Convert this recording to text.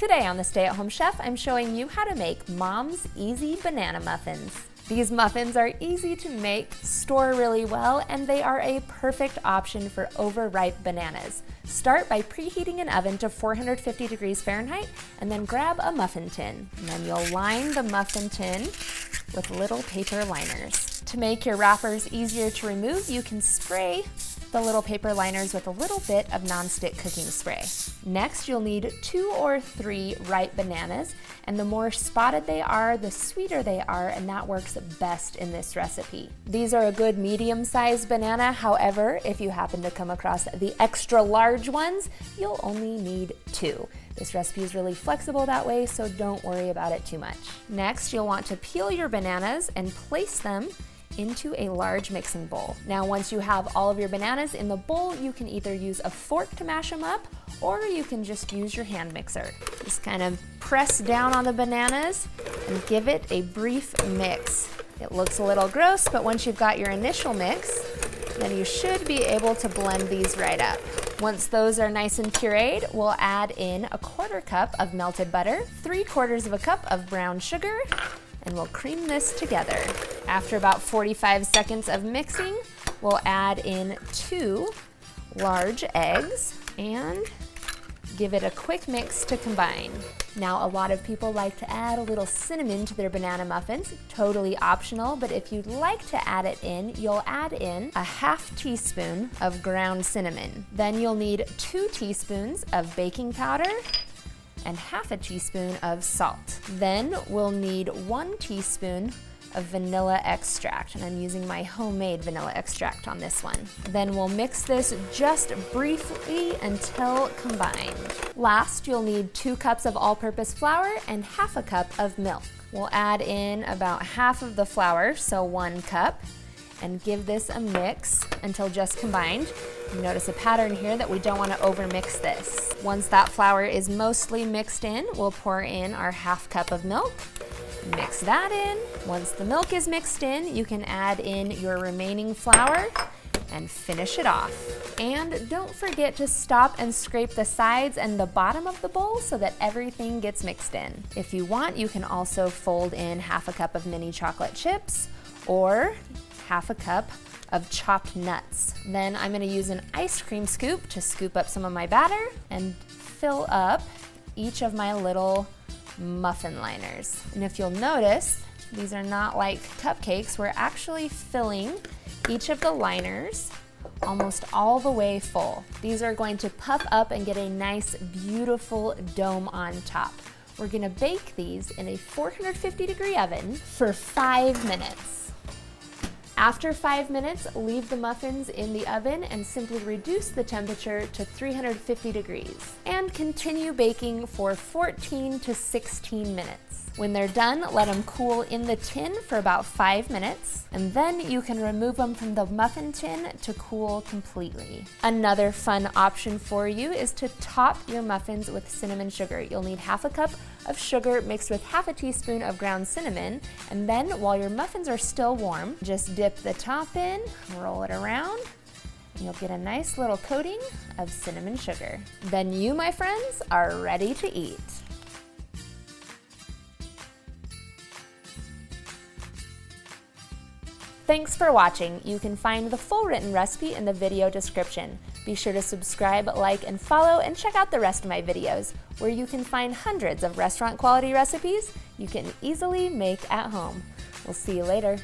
Today on the Stay at Home Chef, I'm showing you how to make Mom's Easy Banana Muffins. These muffins are easy to make, store really well, and they are a perfect option for overripe bananas. Start by preheating an oven to 450 degrees Fahrenheit and then grab a muffin tin. And then you'll line the muffin tin with little paper liners. To make your wrappers easier to remove, you can spray the little paper liners with a little bit of nonstick cooking spray. Next, you'll need 2 or 3 ripe bananas, and the more spotted they are, the sweeter they are, and that works best in this recipe. These are a good medium-sized banana. However, if you happen to come across the extra large ones, you'll only need 2. This recipe is really flexible that way, so don't worry about it too much. Next, you'll want to peel your bananas and place them into a large mixing bowl. Now, once you have all of your bananas in the bowl, you can either use a fork to mash them up, or you can just use your hand mixer. Just kind of press down on the bananas and give it a brief mix. It looks a little gross, but once you've got your initial mix, then you should be able to blend these right up. Once those are nice and pureed, we'll add in a 1/4 cup of melted butter, 3/4 of a cup of brown sugar, and we'll cream this together. After about 45 seconds of mixing, we'll add in 2 large eggs and give it a quick mix to combine. Now, a lot of people like to add a little cinnamon to their banana muffins, totally optional, but if you'd like to add it in, you'll add in a 1/2 teaspoon of ground cinnamon. Then you'll need 2 teaspoons of baking powder and 1/2 teaspoon of salt. Then we'll need 1 teaspoon of vanilla extract, and I'm using my homemade vanilla extract on this one. Then we'll mix this just briefly until combined. Last, you'll need 2 cups of all-purpose flour and 1/2 cup of milk. We'll add in about 1/2 of the flour, so 1 cup, and give this a mix until just combined. You notice a pattern here that we don't want to overmix this. Once that flour is mostly mixed in, we'll pour in our 1/2 cup of milk. Mix that in. Once the milk is mixed in, you can add in your remaining flour and finish it off. And don't forget to stop and scrape the sides and the bottom of the bowl so that everything gets mixed in. If you want, you can also fold in 1/2 cup of mini chocolate chips or 1/2 cup of chopped nuts. Then I'm gonna use an ice cream scoop to scoop up some of my batter and fill up each of my little muffin liners. And if you'll notice, these are not like cupcakes. We're actually filling each of the liners almost all the way full. These are going to puff up and get a nice, beautiful dome on top. We're gonna bake these in a 450-degree oven for 5 minutes. After 5 minutes, leave the muffins in the oven and simply reduce the temperature to 350 degrees. And continue baking for 14 to 16 minutes. When they're done, let them cool in the tin for about 5 minutes, and then you can remove them from the muffin tin to cool completely. Another fun option for you is to top your muffins with cinnamon sugar. You'll need 1/2 cup of sugar mixed with 1/2 teaspoon of ground cinnamon, and then while your muffins are still warm, just dip the top in, roll it around, and you'll get a nice little coating of cinnamon sugar. Then you, my friends, are ready to eat. Thanks for watching. You can find the full written recipe in the video description. Be sure to subscribe, like, and follow, and check out the rest of my videos, where you can find hundreds of restaurant quality recipes you can easily make at home. We'll see you later.